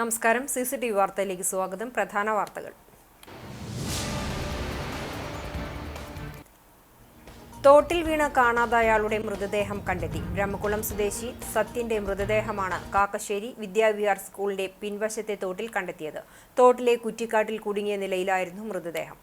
നമസ്കാരം. CCTV വാർത്തയിലേക്ക് സ്വാഗതം. പ്രധാന വാർത്തകൾ. തോട്ടിൽ വീണ കാണാതായയാളുടെ മൃതദേഹം കണ്ടെത്തി. ബ്രഹ്മകുളം സ്വദേശി സത്യന്റെ മൃതദേഹമാണ് കാക്കശ്ശേരി വിദ്യാവിഹാർ സ്കൂളിന്റെ പിൻവശത്തെ തോട്ടിൽ കണ്ടെത്തിയത്. തോട്ടിലെ കുറ്റിക്കാട്ടിൽ കുടുങ്ങിയ നിലയിലായിരുന്നു മൃതദേഹം.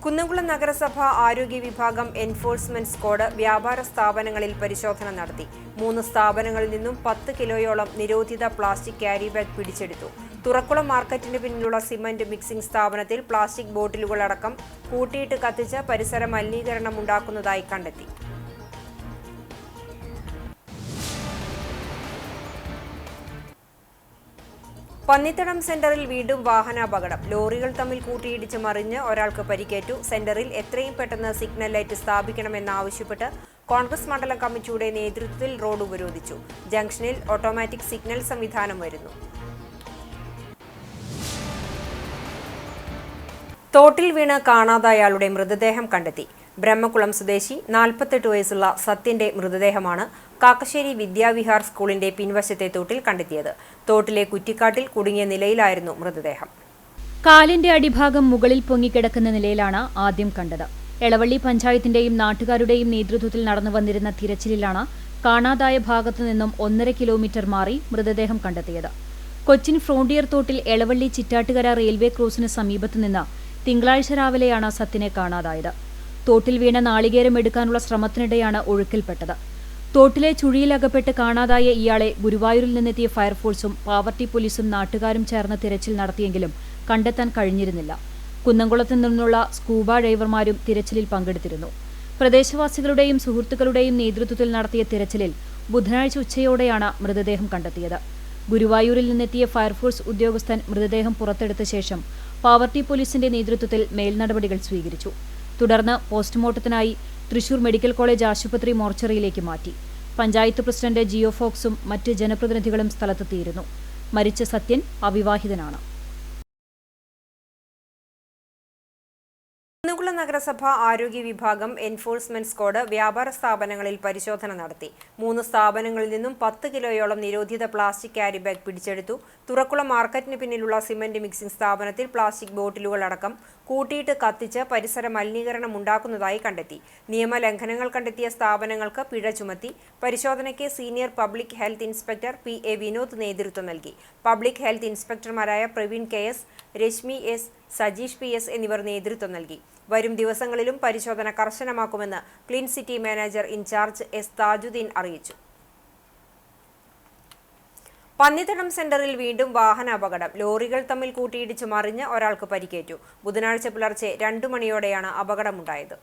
കുന്നംകുളം നഗരസഭ ആരോഗ്യ വിഭാഗം എൻഫോഴ്സ്മെന്റ് സ്ക്വാഡ് വ്യാപാര സ്ഥാപനങ്ങളിൽ പരിശോധന നടത്തി. 3 സ്ഥാപനങ്ങളിൽ നിന്നും 10 കിലോയോളം നിരോധിത പ്ലാസ്റ്റിക് ക്യാരി ബാഗ് പിടിച്ചെടുത്തു. തുറക്കുളം മാർക്കറ്റിന് പിന്നിലുള്ള സിമന്റ് മിക്സിംഗ് സ്ഥാപനത്തിൽ പ്ലാസ്റ്റിക് ബോട്ടിലുകളടക്കം കൂട്ടിയിട്ട് കത്തിച്ച് പരിസര മലിനീകരണം ഉണ്ടാക്കുന്നതായി കണ്ടെത്തി. പന്നിത്തടം സെന്ററിൽ വീണ്ടും വാഹനാപകടം. ലോറികൾ തമ്മിൽ കൂട്ടിയിടിച്ച് മറിഞ്ഞ് ഒരാൾക്ക് പരിക്കേറ്റു. സെന്ററിൽ എത്രയും പെട്ടെന്ന് സിഗ്നൽ ലൈറ്റ് സ്ഥാപിക്കണമെന്നാവശ്യപ്പെട്ട് കോൺഗ്രസ് മണ്ഡലം കമ്മിറ്റിയുടെ നേതൃത്വത്തിൽ റോഡ് ഉപരോധിച്ചു. ജംഗ്ഷനിൽ ഓട്ടോമാറ്റിക് സിഗ്നൽ സംവിധാനം വരുന്നു. തോട്ടിൽ വീണ് കാണാതായയാളുടെ മൃതദേഹം കണ്ടെത്തി. ബ്രഹ്മകുളം സ്വദേശി 48 വയസ്സുള്ള സത്യന്റെ മൃതദേഹമാണ് കാക്കശ്ശേരി വിദ്യാവിഹാർ സ്കൂളിന്റെ പിൻവശത്തെ തോട്ടിൽ കണ്ടെത്തിയത്. തോട്ടിലെ കുറ്റിക്കാട്ടിൽ കുടുങ്ങിയ നിലയിലായിരുന്നു മൃതദേഹം. കാലിന്റെ അടിഭാഗം മുകളിൽ പൊങ്ങിക്കിടക്കുന്ന നിലയിലാണ് ആദ്യം കണ്ടത്. എളവള്ളി പഞ്ചായത്തിന്റെയും നാട്ടുകാരുടെയും നേതൃത്വത്തിൽ നടന്നു വന്നിരുന്ന തിരച്ചിലിലാണ് കാണാതായ ഭാഗത്തു നിന്നും 1.5 കിലോമീറ്റർ മാറി മൃതദേഹം കണ്ടെത്തിയത്. കൊച്ചിൻ ഫ്രോണ്ടിയർ തോട്ടിൽ എളവള്ളി ചിറ്റാട്ടുകര റെയിൽവേ ക്രോസിന് സമീപത്തുനിന്ന് തിങ്കളാഴ്ച രാവിലെയാണ് സത്യനെ കാണാതായത്. തോട്ടിൽ വീണ നാളികേരം എടുക്കാനുള്ള ശ്രമത്തിനിടെയാണ് ഒഴുക്കിൽപ്പെട്ടത്. തോട്ടിലെ ചുഴിയിലകപ്പെട്ട് കാണാതായ ഇയാളെ ഗുരുവായൂരിൽ നിന്നെത്തിയ ഫയർഫോഴ്സും പാവർട്ടി പോലീസും നാട്ടുകാരും ചേർന്ന് തിരച്ചിൽ നടത്തിയെങ്കിലും കണ്ടെത്താൻ കഴിഞ്ഞിരുന്നില്ല. കുന്നംകുളത്തു നിന്നുള്ള സ്കൂബ ഡൈവർമാരും തിരച്ചിലിൽ പങ്കെടുത്തിരുന്നു. പ്രദേശവാസികളുടെയും സുഹൃത്തുക്കളുടെയും നേതൃത്വത്തിൽ നടത്തിയ തിരച്ചിലിൽ ബുധനാഴ്ച ഉച്ചയോടെയാണ് മൃതദേഹം കണ്ടെത്തിയത്. ഗുരുവായൂരിൽ നിന്നെത്തിയ ഫയർഫോഴ്സ് ഉദ്യോഗസ്ഥൻ മൃതദേഹം പുറത്തെടുത്ത ശേഷം പാവർട്ടി പോലീസിന്റെ നേതൃത്വത്തിൽ മേൽനടപടികൾ സ്വീകരിച്ചു. തുടർന്ന് പോസ്റ്റ്മോർട്ടത്തിനായി തൃശൂർ മെഡിക്കൽ കോളേജ് ആശുപത്രി മോർച്ചറിയിലേക്ക് മാറ്റി. പഞ്ചായത്ത് പ്രസിഡന്റ് ജിയോ ഫോക്സും മറ്റ് ജനപ്രതിനിധികളും സ്ഥലത്തെത്തിയിരുന്നു. മരിച്ച സത്യൻ അവിവാഹിതനാണ്. കുന്നംകുളം നഗരസഭ ആരോഗ്യ വിഭാഗം എൻഫോഴ്സ്മെന്റ് സ്ക്വാഡ് വ്യാപാര സ്ഥാപനങ്ങളിൽ പരിശോധന നടത്തി. 3 സ്ഥാപനങ്ങളിൽ നിന്നും 10 കിലോയോളം നിരോധിത പ്ലാസ്റ്റിക് ക്യാരി ബാഗ് പിടിച്ചെടുത്തു. തുറക്കുളം മാർക്കറ്റിന് പിന്നിലുള്ള സിമന്റ് മിക്സിംഗ് സ്ഥാപനത്തിൽ പ്ലാസ്റ്റിക് ബോട്ടിലുകളടക്കം കൂട്ടിയിട്ട് കത്തിച്ച് പരിസര മലിനീകരണം ഉണ്ടാക്കുന്നതായി കണ്ടെത്തി. നിയമലംഘനങ്ങൾ കണ്ടെത്തിയ സ്ഥാപനങ്ങൾക്ക് പിഴ ചുമത്തി. പരിശോധനയ്ക്ക് senior public health inspector PA Vinod നേതൃത്വം നൽകി. പബ്ലിക് ഹെൽത്ത് ഇൻസ്പെക്ടർമാരായ Praveen KS, Reshmi S, Sajeesh PS എന്നിവർ നേതൃത്വം നൽകി. വരും ദിവസങ്ങളിലും പരിശോധന കർശനമാക്കുമെന്ന് clean city manager in charge S Thajudheen അറിയിച്ചു. പന്നിത്തടം സെന്ററിൽ വീണ്ടും വാഹനാപകടം. ലോറികൾ തമ്മിൽ കൂട്ടിയിടിച്ച് മറിഞ്ഞ് ഒരാൾക്ക് പരിക്കേറ്റു. ബുധനാഴ്ച പുലർച്ചെ 2 മണിയോടെയാണ് അപകടമുണ്ടായത്.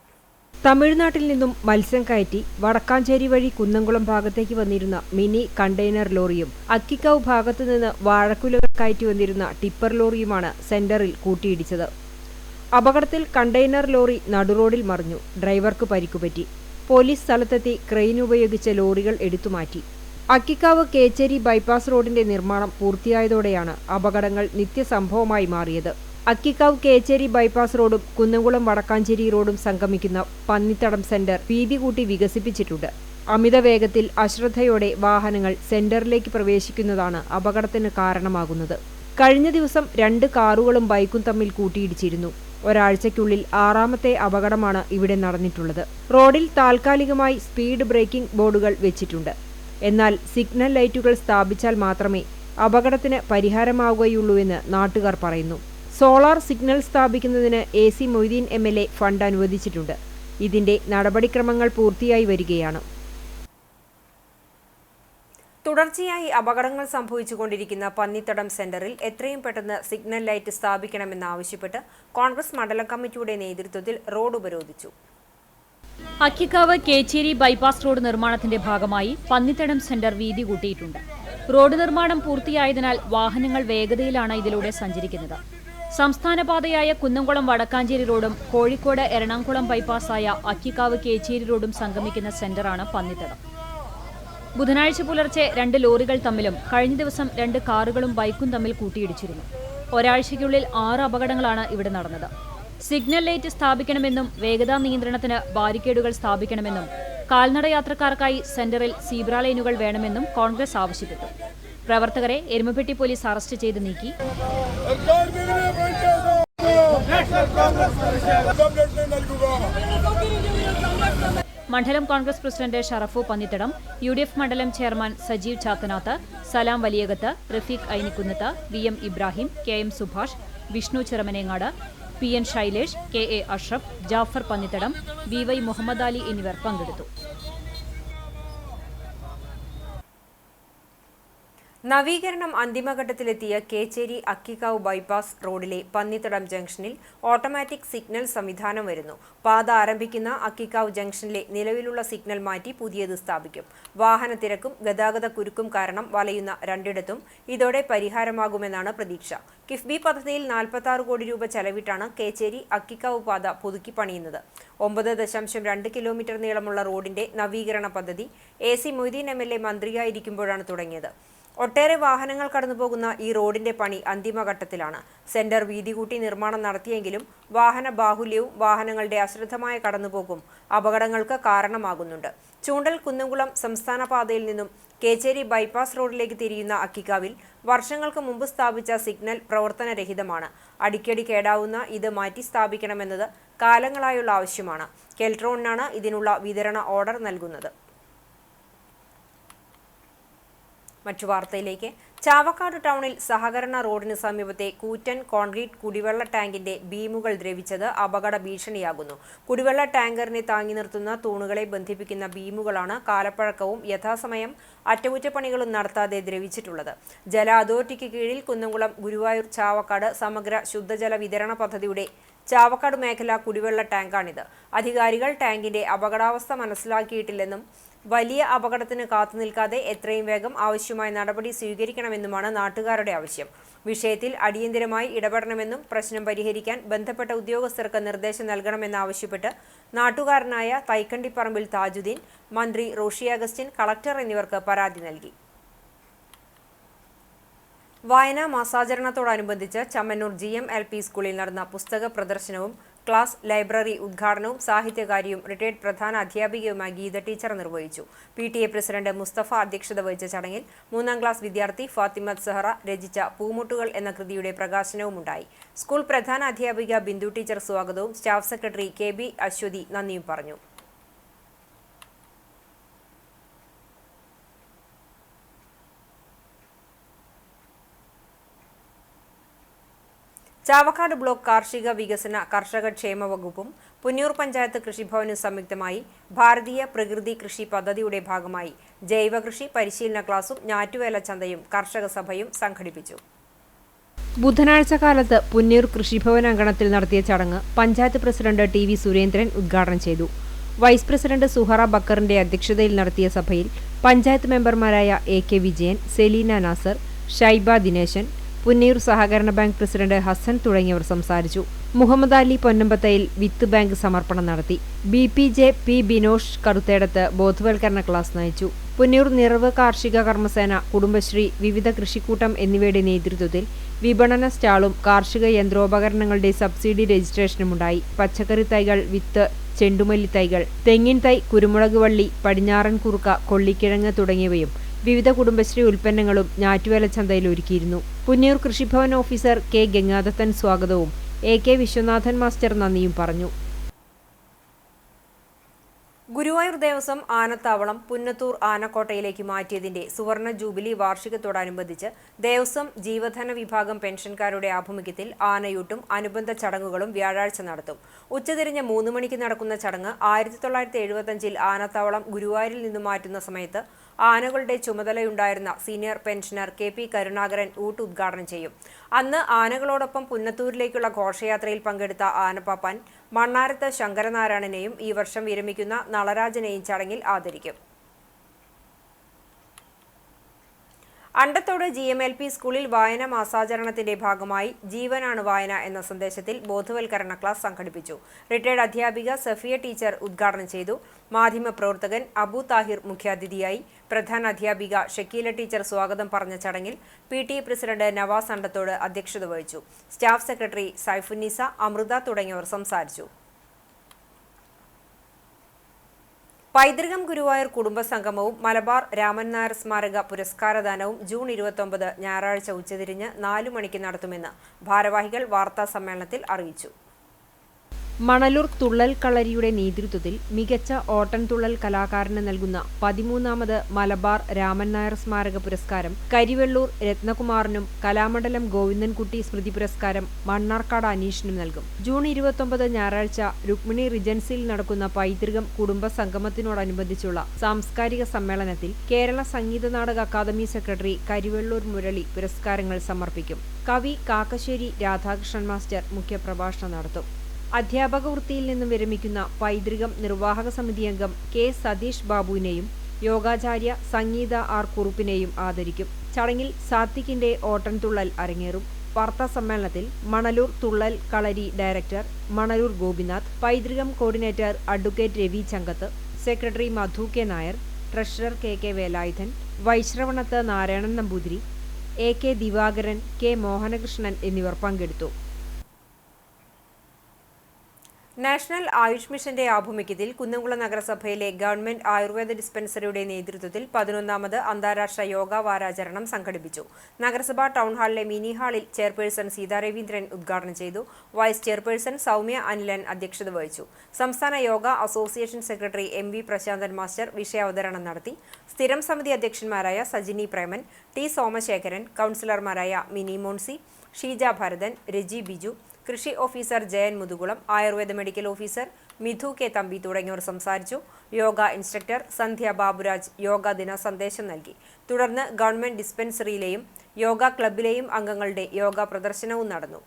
തമിഴ്നാട്ടിൽ നിന്നും മത്സ്യം കയറ്റി വടക്കാഞ്ചേരി വഴി കുന്നംകുളം ഭാഗത്തേക്ക് വന്നിരുന്ന മിനി കണ്ടെയ്നർ ലോറിയും അക്കിക്കാവ് ഭാഗത്തുനിന്ന് വാഴക്കുലകൾ കയറ്റി വന്നിരുന്ന ടിപ്പർ ലോറിയുമാണ് സെന്ററിൽ കൂട്ടിയിടിച്ചത്. അപകടത്തിൽ കണ്ടെയ്നർ ലോറി നടുറോഡിൽ മറിഞ്ഞു. ഡ്രൈവർക്ക് പരിക്കുപറ്റി. പോലീസ് സ്ഥലത്തെത്തി ക്രെയിൻ ഉപയോഗിച്ച് ലോറികൾ എടുത്തുമാറ്റി. അക്കിക്കാവ് കേച്ചേരി ബൈപ്പാസ് റോഡിന്റെ നിർമ്മാണം പൂർത്തിയായതോടെയാണ് അപകടങ്ങൾ നിത്യസംഭവമായി മാറിയത്. അക്കിക്കാവ് കേച്ചേരി ബൈപ്പാസ് റോഡും കുന്നംകുളം വടക്കാഞ്ചേരി റോഡും സംഗമിക്കുന്ന പന്നിത്തടം സെന്റർ വീതി കൂട്ടി വികസിപ്പിച്ചിട്ടുണ്ട്. അമിത വേഗത്തിൽ അശ്രദ്ധയോടെ വാഹനങ്ങൾ സെന്ററിലേക്ക് പ്രവേശിക്കുന്നതാണ് അപകടത്തിന് കാരണമാകുന്നത്. കഴിഞ്ഞ ദിവസം 2 കാറുകളും ബൈക്കും തമ്മിൽ കൂട്ടിയിടിച്ചിരുന്നു. ഒരാഴ്ചയ്ക്കുള്ളിൽ 6ാമത്തെ അപകടമാണ് ഇവിടെ നടന്നിട്ടുള്ളത്. റോഡിൽ താൽക്കാലികമായി സ്പീഡ് ബ്രേക്കിംഗ് ബോർഡുകൾ വെച്ചിട്ടുണ്ട്. എന്നാൽ സിഗ്നൽ ലൈറ്റുകൾ സ്ഥാപിച്ചാൽ മാത്രമേ അപകടത്തിന് പരിഹാരമാവുകയുള്ളൂവെന്ന് നാട്ടുകാർ പറയുന്നു. സോളാർ സിഗ്നൽ സ്ഥാപിക്കുന്നതിന് AC മൊയ്തീൻ MLA ഫണ്ട് അനുവദിച്ചിട്ടുണ്ട്. ഇതിന്റെ നടപടിക്രമങ്ങൾ പൂർത്തിയായി വരികയാണ്. തുടർച്ചയായി അപകടങ്ങൾ സംഭവിച്ചുകൊണ്ടിരിക്കുന്ന പന്നിത്തടം സെന്ററിൽ എത്രയും പെട്ടെന്ന് സിഗ്നൽ ലൈറ്റ് സ്ഥാപിക്കണമെന്നാവശ്യപ്പെട്ട് കോൺഗ്രസ് മണ്ഡലം കമ്മിറ്റിയുടെ നേതൃത്വത്തിൽ റോഡ് ഉപരോധിച്ചു. അക്കിക്കാവ് കേച്ചേരി ബൈപ്പാസ് റോഡ് നിർമ്മാണത്തിന്റെ ഭാഗമായി പന്നിത്തടം സെന്റർ വീതി കൂട്ടിയിട്ടുണ്ട്. റോഡ് നിർമ്മാണം പൂർത്തിയായതിനാൽ വാഹനങ്ങൾ വേഗതയിലാണ് ഇതിലൂടെ സഞ്ചരിക്കുന്നത്. സംസ്ഥാന പാതയായ കുന്നംകുളം വടക്കാഞ്ചേരി റോഡും കോഴിക്കോട് എറണാകുളം ബൈപ്പാസായ അക്കിക്കാവ് കേച്ചേരി റോഡും സംഗമിക്കുന്ന സെന്ററാണ് പന്നിത്തടം. ബുധനാഴ്ച പുലർച്ചെ 2 ലോറികൾ തമ്മിലും കഴിഞ്ഞ ദിവസം 2 കാറുകളും ബൈക്കും തമ്മിൽ കൂട്ടിയിടിച്ചിരുന്നു. ഒരാഴ്ചയ്ക്കുള്ളിൽ 6 അപകടങ്ങളാണ് ഇവിടെ നടന്നത്. സിഗ്നൽ ലൈറ്റ് സ്ഥാപിക്കണമെന്നും വേഗതാ നിയന്ത്രണത്തിന് ബാരിക്കേഡുകൾ സ്ഥാപിക്കണമെന്നും കാൽനട യാത്രക്കാർക്കായി സെന്ററിൽ സീബ്ര ലൈനുകൾ വേണമെന്നും കോൺഗ്രസ് ആവശ്യപ്പെട്ടു. പ്രവർത്തകരെ എരുമപ്പെട്ടി പോലീസ് അറസ്റ്റ് ചെയ്ത് നീക്കി. മണ്ഡലം കോൺഗ്രസ് പ്രസിഡന്റ് ഷറഫു പന്നിത്തടം, UDF മണ്ഡലം chairman Sajeev Chathanath, Salam Valiyakath, Rafeeq Ainikkunnath, VM Ibrahim, KM Subhash, Vishnu Chiramanengad, PN Shailesh, KA Ashraf, Jafar Pannithadam, BY Muhammad Ali എന്നിവർ പങ്കെടുത്തു. നവീകരണം അന്തിമഘട്ടത്തിലെത്തിയ കേച്ചേരി അക്കിക്കാവ് ബൈപ്പാസ് റോഡിലെ പന്നിത്തടം ജംഗ്ഷനിൽ ഓട്ടോമാറ്റിക് സിഗ്നൽ സംവിധാനം വരുന്നു. പാത ആരംഭിക്കുന്ന അക്കിക്കാവ് ജംഗ്ഷനിലെ നിലവിലുള്ള സിഗ്നൽ മാറ്റി പുതിയത് സ്ഥാപിക്കും. വാഹന തിരക്കും ഗതാഗത കുരുക്കും കാരണം വലയുന്ന രണ്ടിടത്തും ഇതോടെ പരിഹാരമാകുമെന്നാണ് പ്രതീക്ഷ. കിഫ്ബി പദ്ധതിയിൽ 46 കോടി രൂപ ചെലവിട്ടാണ് കേച്ചേരി അക്കിക്കാവ് പാത പുതുക്കി പണിയുന്നത്. 9.2 കിലോമീറ്റർ നീളമുള്ള റോഡിന്റെ നവീകരണ പദ്ധതി AC മൊയ്തീൻ MLA മന്ത്രിയായിരിക്കുമ്പോഴാണ് തുടങ്ങിയത്. ഒട്ടേറെ വാഹനങ്ങൾ കടന്നുപോകുന്ന ഈ റോഡിന്റെ പണി അന്തിമഘട്ടത്തിലാണ്. സെന്റർ വീതി കൂട്ടി നിർമ്മാണം നടത്തിയെങ്കിലും വാഹന ബാഹുല്യവും വാഹനങ്ങളുടെ അശ്രദ്ധമായ കടന്നുപോക്കും അപകടങ്ങൾക്ക് കാരണമാകുന്നുണ്ട്. ചൂണ്ടൽ കുന്നംകുളം സംസ്ഥാന പാതയിൽ നിന്നും കേച്ചേരി ബൈപ്പാസ് റോഡിലേക്ക് തിരിയുന്ന അക്കിക്കാവിൽ വർഷങ്ങൾക്ക് മുമ്പ് സ്ഥാപിച്ച സിഗ്നൽ പ്രവർത്തനരഹിതമാണ്. അടിക്കടി കേടാവുന്ന ഇത് മാറ്റി സ്ഥാപിക്കണമെന്നത് കാലങ്ങളായുള്ള ആവശ്യമാണ്. കെൽട്രോണിനാണ് ഇതിനുള്ള വിതരണ ഓർഡർ നൽകുന്നത്. മറ്റു വാർത്തയിലേക്ക്. ചാവക്കാട് ടൗണിൽ സഹകരണ റോഡിന് സമീപത്തെ കൂറ്റൻ കോൺക്രീറ്റ് കുടിവെള്ള ടാങ്കിന്റെ ബീമുകൾ ദ്രവിച്ചത് അപകട ഭീഷണിയാകുന്നു. കുടിവെള്ള ടാങ്കറിനെ താങ്ങി നിർത്തുന്ന തൂണുകളെ ബന്ധിപ്പിക്കുന്ന ബീമുകളാണ് കാലപ്പഴക്കവും യഥാസമയം അറ്റകുറ്റപ്പണികളും നടത്താതെ ദ്രവിച്ചിട്ടുള്ളത്. ജല അതോറിറ്റിക്ക് കീഴിൽ കുന്നംകുളം ഗുരുവായൂർ ചാവക്കാട് സമഗ്ര ശുദ്ധജല വിതരണ പദ്ധതിയുടെ ചാവക്കാട് മേഖല കുടിവെള്ള ടാങ്കാണിത്. അധികാരികൾ ടാങ്കിന്റെ അപകടാവസ്ഥ മനസ്സിലാക്കിയിട്ടില്ലെന്നും വലിയ അപകടത്തിന് കാത്തുനിൽക്കാതെ എത്രയും വേഗം ആവശ്യമായ നടപടി സ്വീകരിക്കണമെന്നുമാണ് നാട്ടുകാരുടെ ആവശ്യം. വിഷയത്തിൽ അടിയന്തരമായി ഇടപെടണമെന്നും പ്രശ്നം പരിഹരിക്കാൻ ബന്ധപ്പെട്ട ഉദ്യോഗസ്ഥർക്ക് നിർദ്ദേശം നൽകണമെന്നാവശ്യപ്പെട്ട് നാട്ടുകാരനായ തൈക്കണ്ടിപ്പറമ്പിൽ താജുദ്ദീൻ, മന്ത്രി റോഷി അഗസ്റ്റിൻ, കളക്ടർ എന്നിവർക്ക് പരാതി നൽകി. വായനാ മാസാചരണത്തോടനുബന്ധിച്ച് ചമ്മന്നൂർ GMLP സ്കൂളിൽ നടന്ന പുസ്തക പ്രദർശനവും ക്ലാസ് ലൈബ്രറി ഉദ്ഘാടനവും സാഹിത്യകാരിയും റിട്ടയർഡ് പ്രധാന അധ്യാപികയുമായ ഗീത ടീച്ചർ നിർവഹിച്ചു. PTA പ്രസിഡന്റ് മുസ്തഫ അധ്യക്ഷത വഹിച്ച ചടങ്ങിൽ 3ാം ക്ലാസ് വിദ്യാർത്ഥി ഫാത്തിമത്ത് സഹറ രചിച്ച പൂമുട്ടുകൾ എന്ന കൃതിയുടെ പ്രകാശനവുമുണ്ടായി. സ്കൂൾ പ്രധാന അധ്യാപിക ബിന്ദു ടീച്ചർ സ്വാഗതവും സ്റ്റാഫ് സെക്രട്ടറി KB അശ്വതി നന്ദിയും പറഞ്ഞു. ചാവക്കാട് ബ്ലോക്ക് കാർഷിക വികസന കർഷക ക്ഷേമ വകുപ്പും പുന്നൂർ പഞ്ചായത്ത് കൃഷിഭവനും സംയുക്തമായി ഭാരതീയ പ്രകൃതി കൃഷി പദ്ധതിയുടെ ഭാഗമായി ജൈവകൃഷി പരിശീലന ക്ലാസും ഞാറ്റുവേല ചന്തയും കർഷക സഭയും സംഘടിപ്പിച്ചു. ബുധനാഴ്ച കാലത്ത് പുന്നൂർ കൃഷിഭവൻ അങ്കണത്തിൽ നടത്തിയ ചടങ്ങ് പഞ്ചായത്ത് പ്രസിഡന്റ് TV സുരേന്ദ്രൻ ഉദ്ഘാടനം ചെയ്തു. വൈസ് പ്രസിഡന്റ് സുഹറ ബക്കറിന്റെ അധ്യക്ഷതയിൽ നടത്തിയ സഭയിൽ പഞ്ചായത്ത് മെമ്പർമാരായ AK വിജയൻ, സെലീന നാസർ, ഷൈബ ദിനേശൻ, പുന്നൂർ സഹകരണ ബാങ്ക് പ്രസിഡന്റ് ഹസൻ തുടങ്ങിയവർ സംസാരിച്ചു. മുഹമ്മദ് അലി പൊന്നമ്പത്തയിൽ വിത്ത് ബാങ്ക് സമർപ്പണം നടത്തി. BPJ P ബിനോഷ് കറുത്തേടത്ത് ബോധവൽക്കരണ ക്ലാസ് നയിച്ചു. പുന്നൂർ നിറവ് കാർഷിക കർമ്മസേന, കുടുംബശ്രീ, വിവിധ കൃഷിക്കൂട്ടം എന്നിവയുടെ നേതൃത്വത്തിൽ വിപണന സ്റ്റാളും കാർഷിക യന്ത്രോപകരണങ്ങളുടെ സബ്സിഡി രജിസ്ട്രേഷനുമുണ്ടായി. പച്ചക്കറി തൈകൾ, വിത്ത്, ചെണ്ടുമല്ലി തൈകൾ, തെങ്ങിൻ തൈ, കുരുമുളക് വള്ളി, പടിഞ്ഞാറൻ കുറുക്ക, കൊള്ളിക്കിഴങ്ങ് തുടങ്ങിയവയും വിവിധ കുടുംബശ്രീ ഉൽപ്പന്നങ്ങളും ഞാറ്റുവേല ചന്തയിൽ ഒരുക്കിയിരുന്നു. പുന്നൂർ കൃഷിഭവൻ ഓഫീസർ K ഗംഗാദത്തൻ സ്വാഗതവും AK വിശ്വനാഥൻ മാസ്റ്റർ നന്ദിയും പറഞ്ഞു. ഗുരുവായൂർ ദേവസ്വം ആനത്താവളം പുന്നത്തൂർ ആനക്കോട്ടയിലേക്ക് മാറ്റിയതിന്റെ സുവർണ ജൂബിലി വാർഷികത്തോടനുബന്ധിച്ച് ദേവസ്വം ജീവധന വിഭാഗം പെൻഷൻകാരുടെ ആഭിമുഖ്യത്തിൽ ആനയൂട്ടും അനുബന്ധ ചടങ്ങുകളും വ്യാഴാഴ്ച നടത്തും. ഉച്ചതിരിഞ്ഞ് 3 മണിക്ക് നടക്കുന്ന ചടങ്ങ് 1975-ൽ ആനത്താവളം ഗുരുവായൂരിൽ നിന്നും മാറ്റുന്ന സമയത്ത് ആനകളുടെ ചുമതലയുണ്ടായിരുന്ന സീനിയർ പെൻഷനർ KP കരുണാകരൻ ഊട്ട് ഉദ്ഘാടനം ചെയ്യും. അന്ന് ആനകളോടൊപ്പം പുന്നത്തൂരിലേക്കുള്ള ഘോഷയാത്രയിൽ പങ്കെടുത്ത ആനപ്പാപ്പാൻ മണ്ണാരത്ത് ശങ്കരനാരായണനെയും ഈ വർഷം വിരമിക്കുന്ന നളരാജനെയും ചടങ്ങിൽ ആദരിക്കും. അണ്ടത്തോട് GMLP സ്കൂളിൽ വായന മാസാചരണത്തിന്റെ ഭാഗമായി ജീവനാണ് വായന എന്ന സന്ദേശത്തിൽ ബോധവൽക്കരണ ക്ലാസ് സംഘടിപ്പിച്ചു. റിട്ടയർഡ് അധ്യാപിക സഫിയ ടീച്ചർ ഉദ്ഘാടനം ചെയ്തു. മാധ്യമപ്രവർത്തകൻ അബു താഹിർ മുഖ്യാതിഥിയായി. പ്രധാന അധ്യാപിക ഷക്കീല ടീച്ചർ സ്വാഗതം പറഞ്ഞ ചടങ്ങിൽ PTA പ്രസിഡന്റ് നവാസ് അണ്ടത്തോട് അധ്യക്ഷത വഹിച്ചു. സ്റ്റാഫ് സെക്രട്ടറി സൈഫുന്നിസ, അമൃത തുടങ്ങിയവർ സംസാരിച്ചു. പൈതൃകം ഗുരുവായൂർ കുടുംബസംഗമവും മലബാർ രാമൻ നായർ സ്മാരക പുരസ്കാരദാനവും ജൂൺ 29 ഞായറാഴ്ച ഉച്ചതിരിഞ്ഞ് 4 മണിക്ക് നടത്തുമെന്ന് ഭാരവാഹികൾ വാർത്താസമ്മേളനത്തിൽ അറിയിച്ചു. മണലൂർ തുള്ളൽ കളരിയുടെ നേതൃത്വത്തിൽ മികച്ച ഓട്ടൻതുള്ളൽ കലാകാരന് നൽകുന്ന 13ാമത് മലബാർ രാമൻ നായർ സ്മാരക പുരസ്കാരം കരിവെള്ളൂർ രത്നകുമാറിനും കലാമണ്ഡലം ഗോവിന്ദൻകുട്ടി സ്മൃതി പുരസ്കാരം മണ്ണാർക്കാട് അനീഷിനും നൽകും. ജൂൺ 29 ഞായറാഴ്ച രുക്മിണി റിജൻസിയിൽ നടക്കുന്ന പൈതൃകം കുടുംബ സംഗമത്തിനോടനുബന്ധിച്ചുള്ള സാംസ്കാരിക സമ്മേളനത്തിൽ കേരള സംഗീത നാടക അക്കാദമി സെക്രട്ടറി കരിവെള്ളൂർ മുരളി പുരസ്കാരങ്ങൾ സമർപ്പിക്കും. കവി കാക്കശ്ശേരി രാധാകൃഷ്ണൻ മാസ്റ്റർ മുഖ്യപ്രഭാഷണം നടത്തും. അധ്യാപക വൃത്തിയിൽ നിന്നും വിരമിക്കുന്ന പൈതൃകം നിർവാഹക സമിതി അംഗം കെ സതീഷ് ബാബുവിനെയും യോഗാചാര്യ സംഗീത ആർ കുറുപ്പിനെയും ആദരിക്കും. ചടങ്ങിൽ സാത്വികിന്റെ ഓട്ടൻതുള്ളൽ അരങ്ങേറും. വാർത്താ സമ്മേളനത്തിൽ Manalur Thullal Kalari director Manalur Gopinath, Paithrukam coordinator advocate Ravi Changath, secretary Madhu K Nair, treasurer K K Velayudhan, Vaishravanath Narayanan Namboothiri, A K Divakaran, K Mohanakrishnan എന്നിവർ പങ്കെടുത്തു. നാഷണൽ ആയുഷ് മിഷന്റെ ആഭിമുഖ്യത്തിൽ കുന്നംകുളം നഗരസഭയിലെ ഗവൺമെന്റ് ആയുർവേദ ഡിസ്പെൻസറിയുടെ നേതൃത്വത്തിൽ 11ാമത് അന്താരാഷ്ട്ര യോഗ വാരാചരണം സംഘടിപ്പിച്ചു. നഗരസഭാ ടൗൺ ഹാളിലെ മിനി ഹാളിൽ ചെയർപേഴ്സൺ സീതാ രവീന്ദ്രൻ ഉദ്ഘാടനം ചെയ്തു. വൈസ് ചെയർപേഴ്സൺ സൗമ്യ അനിലൻ അധ്യക്ഷത വഹിച്ചു. സംസ്ഥാന yoga association secretary M V Prasanthan master വിഷയാവതരണം നടത്തി. സ്ഥിരം സമിതി അധ്യക്ഷന്മാരായ സജിനി പ്രേമൻ, ടി സോമശേഖരൻ, കൗൺസിലർമാരായ മിനി മോൺസി, ഷീജ ഭരതൻ, രജി ബിജു, കൃഷി officer Jayan Muthukulam, Ayurveda medical officer Mithu K Thampi തുടങ്ങിയവർ സംസാരിച്ചു. Yoga instructor Sandhya Baburaj yoga ദിന സന്ദേശം നൽകി. തുടർന്ന് ഗവൺമെന്റ് ഡിസ്പെൻസറിയിലെയും യോഗ ക്ലബിലെയും അംഗങ്ങളുടെ യോഗ പ്രദർശനവും നടന്നു.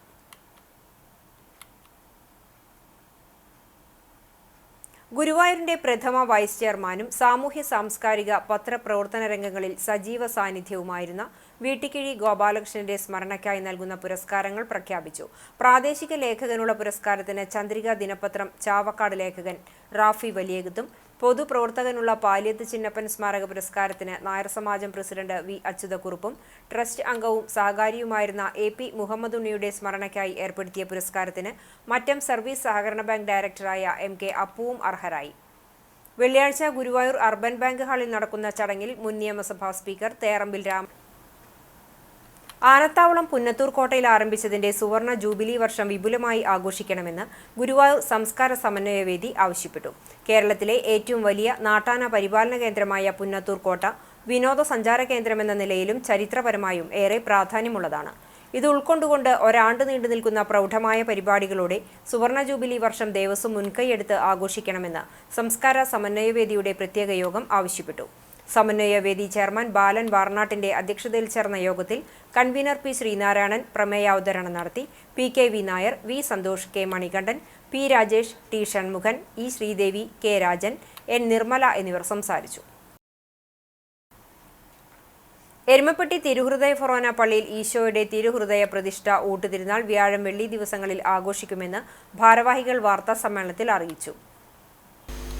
ഗുരുവായൂരിന്റെ പ്രഥമ വൈസ് ചെയർമാനും സാമൂഹ്യ സാംസ്കാരിക പത്രപ്രവർത്തന രംഗങ്ങളിൽ സജീവ സാന്നിധ്യവുമായിരുന്ന വീട്ടിക്കിഴി ഗോപാലകൃഷ്ണന്റെ സ്മരണയ്ക്കായി നൽകുന്ന പുരസ്കാരങ്ങൾ പ്രഖ്യാപിച്ചു. പ്രാദേശിക ലേഖകനുള്ള പുരസ്കാരത്തിന് ചന്ദ്രിക ദിനപത്രം ചാവക്കാട് ലേഖകൻ റാഫി വലിയകത്തും, പൊതുപ്രവർത്തകനുള്ള പാലിയത്ത് ചിന്നപ്പൻ സ്മാരക പുരസ്കാരത്തിന് നായർ സമാജം പ്രസിഡന്റ് വി അച്യുതക്കുറുപ്പും ട്രസ്റ്റ് അംഗവും സഹകാരിയുമായിരുന്ന എ പി മുഹമ്മദ് ഉണ്ണിയുടെ സ്മരണയ്ക്കായി ഏർപ്പെടുത്തിയ പുരസ്കാരത്തിന് മറ്റം സർവീസ് സഹകരണ ബാങ്ക് ഡയറക്ടറായ എം കെ അപ്പുവും അർഹരായി. വെള്ളിയാഴ്ച ഗുരുവായൂർ അർബൻ ബാങ്ക് ഹാളിൽ നടക്കുന്ന ചടങ്ങിൽ മുൻ നിയമസഭാ സ്പീക്കർ തേറമ്പിൽ രാം ആനത്താവളം പുന്നത്തൂർ കോട്ടയിൽ ആരംഭിച്ചതിന്റെ സുവർണ ജൂബിലി വർഷം വിപുലമായി ആഘോഷിക്കണമെന്ന് ഗുരുവായൂർ സംസ്കാര സമന്വയവേദി ആവശ്യപ്പെട്ടു. കേരളത്തിലെ ഏറ്റവും വലിയ നാട്ടാന പരിപാലന കേന്ദ്രമായ പുന്നത്തൂർ കോട്ട വിനോദസഞ്ചാര കേന്ദ്രമെന്ന നിലയിലും ചരിത്രപരമായും ഏറെ പ്രാധാന്യമുള്ളതാണ്. ഇത് ഉൾക്കൊണ്ടുകൊണ്ട് ഒരാണ്ട് നീണ്ടു നിൽക്കുന്ന പ്രൗഢമായ പരിപാടികളോടെ സുവർണ ജൂബിലി വർഷം ദേവസ്വം മുൻകൈയെടുത്ത് ആഘോഷിക്കണമെന്ന് സംസ്കാര സമന്വയവേദിയുടെ പ്രത്യേക യോഗം ആവശ്യപ്പെട്ടു. സമന്വയവേദി ചെയർമാൻ ബാലൻ വാർനാട്ടിന്റെ അധ്യക്ഷതയിൽ ചേർന്ന യോഗത്തിൽ കൺവീനർ പി ശ്രീനാരായണൻ പ്രമേയാവതരണം നടത്തി. P K V Nair, V Santhosh, K Manikandan, P Rajesh, T Shanmukhan, E Sreedevi, K Rajan, N Nirmala എന്നിവർ സംസാരിച്ചു. എരുമപ്പെട്ടി തിരുഹൃദയ ഫൊറോന പള്ളിയിൽ ഈശോയുടെ തിരുഹൃദയ പ്രതിഷ്ഠ ഊട്ടുതിരുനാൾ വ്യാഴം വെള്ളി ദിവസങ്ങളിൽ ആഘോഷിക്കുമെന്ന് ഭാരവാഹികൾ വാർത്താസമ്മേളനത്തിൽ അറിയിച്ചു.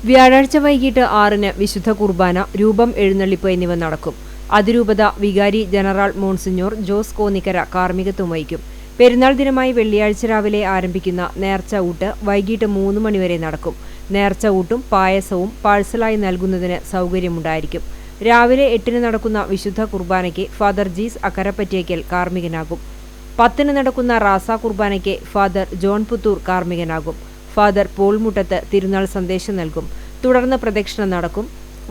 വ്യാഴാഴ്ച വൈകിട്ട് 6-ന് വിശുദ്ധ കുർബാന, രൂപം എഴുന്നള്ളിപ്പ് എന്നിവ നടക്കും. അതിരൂപത വികാരി ജനറൽ മോൺസിഞ്ഞോർ ജോസ് കോന്നിക്കര കാർമ്മികത്വം വഹിക്കും. പെരുന്നാൾ ദിനമായി വെള്ളിയാഴ്ച രാവിലെ ആരംഭിക്കുന്ന നേർച്ച ഊട്ട് വൈകിട്ട് 3 മണിവരെ നടക്കും. നേർച്ച ഊട്ടും പായസവും പാഴ്സലായി നൽകുന്നതിന് സൗകര്യമുണ്ടായിരിക്കും. രാവിലെ 8-ന് നടക്കുന്ന വിശുദ്ധ കുർബാനയ്ക്ക് ഫാദർ ജീസ് അക്കരപ്പറ്റേക്കൽ കാർമ്മികനാകും. 10-ന് നടക്കുന്ന റാസ കുർബാനയ്ക്ക് ഫാദർ ജോൺ പുത്തൂർ കാർമ്മികനാകും. ഫാദർ പോൾ മുട്ടത്ത് തിരുനാൾ സന്ദേശം നൽകും. തുടർന്ന് പ്രദക്ഷിണം നടക്കും.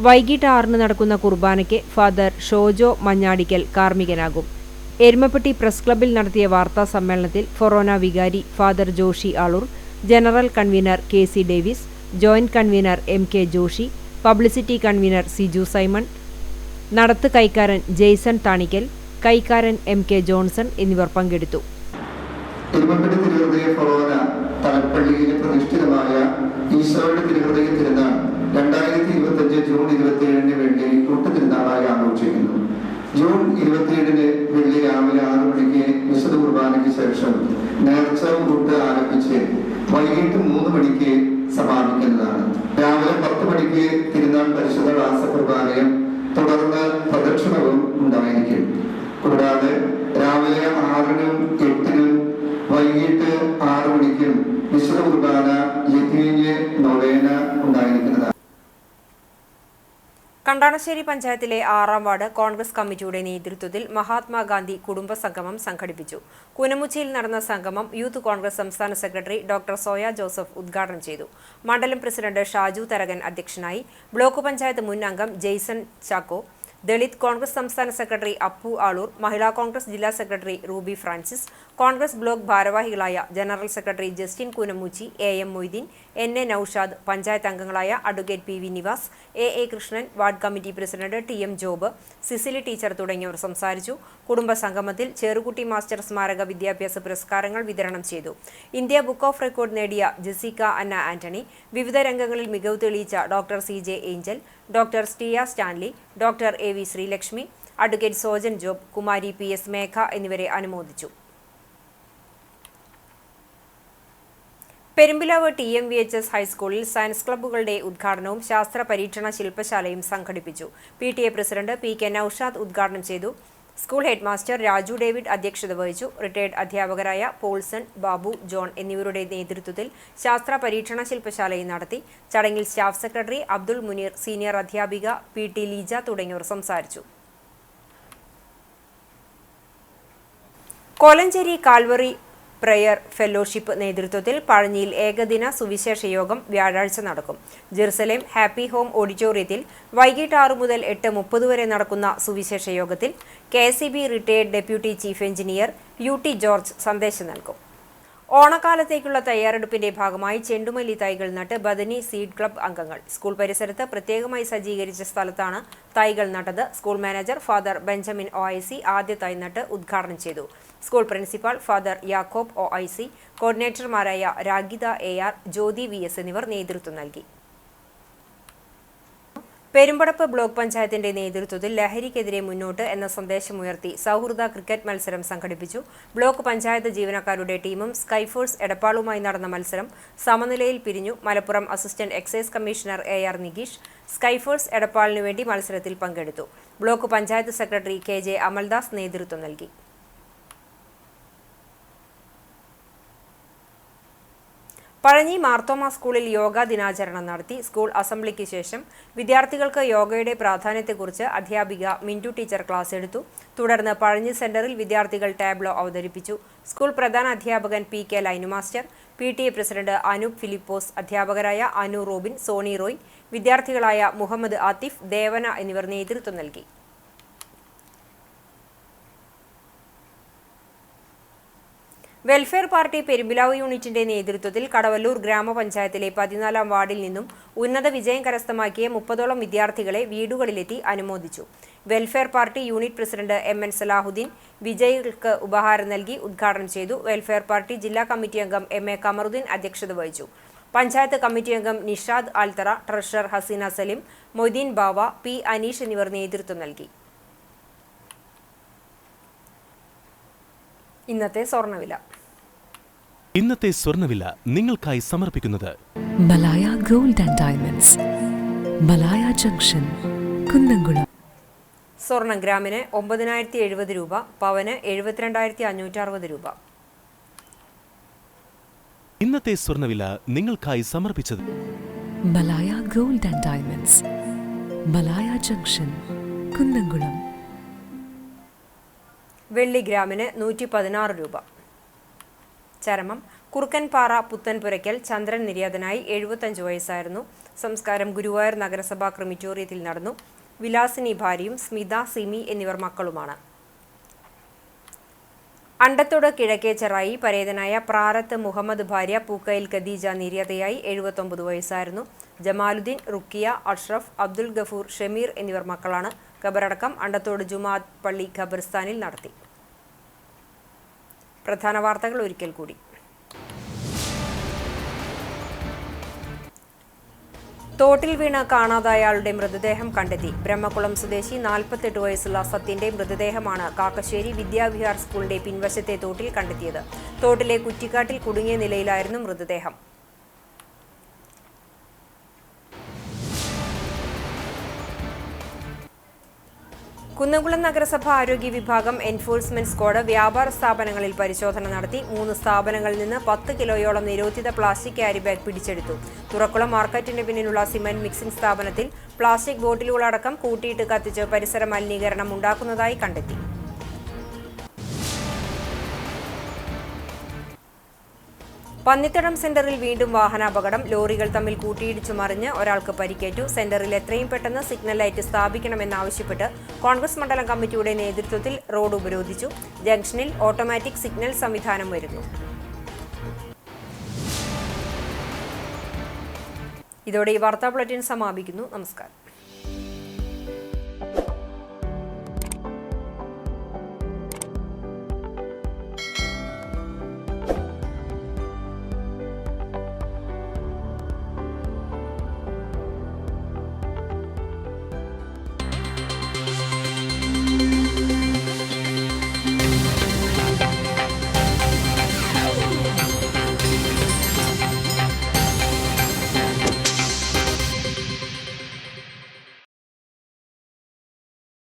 വൈകിട്ട് 6-ന് നടക്കുന്ന കുർബാനയ്ക്ക് ഫാദർ ഷോജോ മഞ്ഞാടിക്കൽ കാർമ്മികനാകും. എരുമപ്പെട്ടി പ്രസ് ക്ലബ്ബിൽ നടത്തിയ വാർത്താ സമ്മേളനത്തിൽ ഫൊറോന വികാരി father Joshy Aloor, general convener K C Davis, joint convener M K Joshy, publicity convener Siju Simon, നടത്ത് കൈക്കാരൻ ജെയ്സൺ താണിക്കൽ, കൈക്കാരൻ എം കെ ജോൺസൺ എന്നിവർ പങ്കെടുത്തു. തലപ്പള്ളിയിൽ പ്രതിഷ്ഠിതമായ ഈശോയുടെ തിരുഹൃദയ തിരുനാൾ 2025 ജൂൺ 27-ന് വെള്ളി ഊട്ടുതിരുനാളായി ആഘോഷിക്കുന്നു. ജൂൺ 27-ന് വെള്ളി രാവിലെ 6 മണിക്ക് വിശുദ്ധ കുർബാനയ്ക്ക് ശേഷം നേർച്ച ഊട്ട് ആരംഭിച്ച് വൈകിട്ട് 3 മണിക്ക് സമാപിക്കുന്നതാണ്. രാവിലെ 10 മണിക്ക് തിരുനാൾ പരിശുദ്ധ റാസ കുർബാനയും തുടർന്ന് പ്രദക്ഷിണവും ഉണ്ടായിരിക്കും. കൂടാതെ രാവിലെ 6-നും 8-നും വൈകിട്ട് 6 മണിക്കും വിശുദ്ധ കുർബാന യതീഞ്ഞ് നൊവേന ഉണ്ടായിരിക്കുന്നതാണ്. കണ്ടാണശ്ശേരി പഞ്ചായത്തിലെ 6ാം വാർഡ് കോൺഗ്രസ് കമ്മിറ്റിയുടെ നേതൃത്വത്തിൽ മഹാത്മാഗാന്ധി കുടുംബ സംഗമം സംഘടിപ്പിച്ചു. കുനമുച്ചിയിൽ നടന്ന സംഗമം യൂത്ത് കോൺഗ്രസ് സംസ്ഥാന സെക്രട്ടറി ഡോക്ടർ സോയ ജോസഫ് ഉദ്ഘാടനം ചെയ്തു. മണ്ഡലം പ്രസിഡന്റ് ഷാജു തരകൻ അധ്യക്ഷനായി. ബ്ലോക്ക് പഞ്ചായത്ത് മുൻ അംഗം ജെയ്സൺ ചാക്കോ, ദളിത് കോൺഗ്രസ് സംസ്ഥാന സെക്രട്ടറി അപ്പു ആളൂർ, മഹിളാ കോൺഗ്രസ് ജില്ലാ secretary Ruby Francis, Congress block ഭാരവാഹികളായ general secretary Justin Kunamuchi, A M. Moideen, N A. Noushad, panchayat അംഗങ്ങളായ advocate P V. Nivas, A A. Krishnan, ward committee president T M. Job, Cicily teacher തുടങ്ങിയവർ സംസാരിച്ചു. കുടുംബ സംഗമത്തിൽ ചെറുകുട്ടി മാസ്റ്റർ സ്മാരക വിദ്യാഭ്യാസ പുരസ്കാരങ്ങൾ വിതരണം ചെയ്തു. ഇന്ത്യ ബുക്ക് ഓഫ് റെക്കോർഡ് നേടിയ ജെസിക്ക അന്ന ആന്റണി, വിവിധ രംഗങ്ങളിൽ മികവ് തെളിയിച്ച ഡോക്ടർ സി.ജെ. ഏഞ്ചൽ, ഡോക്ടർ സ്റ്റിയ Stanley, doctor A V. Sreelakshmi, advocate Sojan Job, കുമാരി പി.എസ്. മേഘ എന്നിവരെ അനുമോദിച്ചു. പെരുമ്പിലാവ് TMVHS ഹൈസ്കൂളിൽ സയൻസ് ക്ലബ്ബുകളുടെ ഉദ്ഘാടനവും ശാസ്ത്ര പരീക്ഷണ ശില്പശാലയും സംഘടിപ്പിച്ചു. PTA president P.K. നൌഷാദ് ഉദ്ഘാടനം ചെയ്തു. School head master Raju David അധ്യക്ഷത വഹിച്ചു. റിട്ടയർഡ് അധ്യാപകരായ പോൾസൺ, ബാബു, ജോൺ എന്നിവരുടെ നേതൃത്വത്തിൽ ശാസ്ത്ര പരീക്ഷണ ശില്പശാലയും നടത്തി. ചടങ്ങിൽ staff secretary Abdul Muneer, senior അധ്യാപിക PT ലീജ തുടങ്ങിയവർ സംസാരിച്ചു. കോലഞ്ചേരി കാൽവറി പ്രയർ ഫെലോഷിപ്പ് നേതൃത്വത്തിൽ പഴഞ്ഞിയിൽ ഏകദിന സുവിശേഷ യോഗം വ്യാഴാഴ്ച നടക്കും. ജെറുസലേം ഹാപ്പി ഹോം ഓഡിറ്റോറിയത്തിൽ വൈകിട്ട് 6 മുതൽ 8:30 വരെ നടക്കുന്ന സുവിശേഷ യോഗത്തിൽ KSEB retired deputy chief engineer UT George സന്ദേശം നൽകും. ഓണക്കാലത്തേക്കുള്ള തയ്യാറെടുപ്പിന്റെ ഭാഗമായി ചെണ്ടുമല്ലി തൈകൾ നട്ട് ബദനി സീഡ് ക്ലബ്ബ് അംഗങ്ങൾ. സ്കൂൾ പരിസരത്ത് പ്രത്യേകമായി സജ്ജീകരിച്ച സ്ഥലത്താണ് തൈകൾ നട്ടത്. School manager father Benjamin OIC ആദ്യ തൈ നട്ട് ഉദ്ഘാടനം ചെയ്തു. School principal father Yakob OIC, കോർഡിനേറ്റർമാരായ രാഗിത AR, ജ്യോതി VS എന്നിവർ നേതൃത്വം നൽകി. പെരുമ്പടപ്പ് ബ്ലോക്ക് പഞ്ചായത്തിന്റെ നേതൃത്വത്തിൽ ലഹരിക്കെതിരെ മുന്നോട്ട് എന്ന സന്ദേശമുയർത്തി സൗഹൃദ ക്രിക്കറ്റ് മത്സരം സംഘടിപ്പിച്ചു. ബ്ലോക്ക് പഞ്ചായത്ത് ജീവനക്കാരുടെ ടീമും സ്കൈഫോഴ്സ് എടപ്പാളുമായി നടന്ന മത്സരം സമനിലയിൽ പിരിഞ്ഞു. Malappuram assistant excise commissioner AR Nigeesh സ്കൈഫോഴ്സ് എടപ്പാളിനു വേണ്ടി മത്സരത്തിൽ പങ്കെടുത്തു. Block panchayat secretary KJ Amaldas നേതൃത്വം നൽകി. പഴഞ്ഞി മാർത്തോമ സ്കൂളിൽ യോഗാ ദിനാചരണം നടത്തി. സ്കൂൾ അസംബ്ലിക്ക് ശേഷം വിദ്യാർത്ഥികൾക്ക് യോഗയുടെ പ്രാധാന്യത്തെക്കുറിച്ച് അധ്യാപിക മിന്റു ടീച്ചർ ക്ലാസ് എടുത്തു. തുടർന്ന് പഴഞ്ഞി സെന്ററിൽ വിദ്യാർത്ഥികൾ ടാബ്ലോ അവതരിപ്പിച്ചു. സ്കൂൾ പ്രധാന അധ്യാപകൻ PK line master, PTA president Anoop Philipose, അധ്യാപകരായ അനു റോബിൻ, സോണി റോയ്, വിദ്യാർത്ഥികളായ മുഹമ്മദ് ആത്തിഫ്, ദേവന എന്നിവർ നേതൃത്വം നൽകി. വെൽഫെയർ പാർട്ടി പെരുമ്പിലാവ് യൂണിറ്റിന്റെ നേതൃത്വത്തിൽ കടവല്ലൂർ ഗ്രാമപഞ്ചായത്തിലെ 14ാം വാർഡിൽ നിന്നും ഉന്നത വിജയം കരസ്ഥമാക്കിയ 30ഓളം വിദ്യാർത്ഥികളെ വീടുകളിലെത്തി അനുമോദിച്ചു. Welfare party unit president MN Salahuddin വിജയികൾക്ക് ഉപഹാരം നൽകി ഉദ്ഘാടനം ചെയ്തു. വെൽഫെയർ പാർട്ടി ജില്ലാ കമ്മിറ്റി അംഗം MA കമറുദ്ദീൻ അധ്യക്ഷത വഹിച്ചു. പഞ്ചായത്ത് കമ്മിറ്റി അംഗം നിഷാദ് ആൽത്തറ, ട്രഷറർ ഹസീന സലിം, മൊയ്തീൻ ബാവ, P. അനീഷ് എന്നിവർ നേതൃത്വം നൽകി. ഇന്നത്തെ സ്വർണ്ണവില നിങ്ങൾക്കായി സമർപ്പിക്കുന്നത് Malaya gold and diamonds, Malaya junction, Kunnamkulam. സ്വർണം ഗ്രാമിന് 9,070 രൂപ, പവന് 72,560 രൂപ. ഇന്നത്തെ സ്വർണ്ണവില നിങ്ങൾക്കായി സമർപ്പിച്ചത് Malaya gold and diamonds, Malaya junction, Kunnamkulam. വെള്ളി ഗ്രാമിന് 116 രൂപ. ചരമം കുറുക്കൻപാറ പുത്തൻപുരയ്ക്കൽ ചന്ദ്രൻ നിര്യാതനായി 75 വയസ്സായിരുന്നു. സംസ്കാരം ഗുരുവായൂർ നഗരസഭാ ക്രിമിറ്റോറിയത്തിൽ നടന്നു. വിലാസിനി ഭാര്യയും സ്മിത, സിമി എന്നിവർ മക്കളുമാണ്. അണ്ടത്തോട് കിഴക്കേച്ചെറായി പരേതനായ പ്രാരത്ത് മുഹമ്മദ് ഭാര്യ പൂക്കയിൽ ഖദീജ നിര്യാതയായി 79 വയസ്സായിരുന്നു. ജമാലുദ്ദീൻ, റുക്കിയ, അഷ്റഫ്, അബ്ദുൽ ഗഫൂർ, ഷമീർ എന്നിവർ മക്കളാണ്. ഖബറടക്കം അണ്ടത്തോട് ജുമാഅത്ത് പള്ളി ഖബർസ്ഥാനിൽ നടത്തി. പ്രധാന വാർത്തകൾ ഒരിക്കൽ കൂടി. തോട്ടിൽ വീണ് കാണാതായയാളുടെ മൃതദേഹം കണ്ടെത്തി. ബ്രഹ്മകുളം സ്വദേശി 48 വയസ്സുള്ള സത്യന്റെ മൃതദേഹമാണ് കാക്കശ്ശേരി വിദ്യാവിഹാർ സ്കൂളിന്റെ പിൻവശത്തെ തോട്ടിൽ കണ്ടെത്തിയത്. തോട്ടിലെ കുറ്റിക്കാട്ടിൽ കുടുങ്ങിയ നിലയിലായിരുന്നു മൃതദേഹം. കുന്നംകുളം നഗരസഭ ആരോഗ്യ വിഭാഗം എൻഫോഴ്സ്മെന്റ് സ്ക്വാഡ് വ്യാപാര സ്ഥാപനങ്ങളിൽ പരിശോധന നടത്തി 3 സ്ഥാപനങ്ങളിൽ നിന്ന് 10 കിലോയോളം നിരോധിത പ്ലാസ്റ്റിക് ക്യാരി ബാഗ് പിടിച്ചെടുത്തു. തുറക്കുളം മാർക്കറ്റിന് പിന്നിലുള്ള സിമന്റ് മിക്സിംഗ് സ്ഥാപനത്തിൽ പ്ലാസ്റ്റിക് ബോട്ടിലുകളടക്കം കൂട്ടിയിട്ട് കത്തിച്ച് പരിസര മലിനീകരണം ഉണ്ടാക്കുന്നതായി കണ്ടെത്തി. പന്നിത്തടം സെന്ററിൽ വീണ്ടും വാഹനാപകടം. ലോറികൾ തമ്മിൽ കൂട്ടിയിടിച്ചു മറിഞ്ഞ് ഒരാൾക്ക് പരിക്കേറ്റു. സെന്ററിൽ എത്രയും പെട്ടെന്ന് സിഗ്നൽ ലൈറ്റ് സ്ഥാപിക്കണമെന്നാവശ്യപ്പെട്ട് കോൺഗ്രസ് മണ്ഡലം കമ്മിറ്റിയുടെ നേതൃത്വത്തിൽ റോഡ് ഉപരോധിച്ചു. ജംഗ്ഷനിൽ ഓട്ടോമാറ്റിക് സിഗ്നൽ സംവിധാനം വരുന്നു. ഇതോടെ ഈ വാർത്താ ബുള്ളറ്റിൻ സമാപിക്കുന്നു. നമസ്കാരം.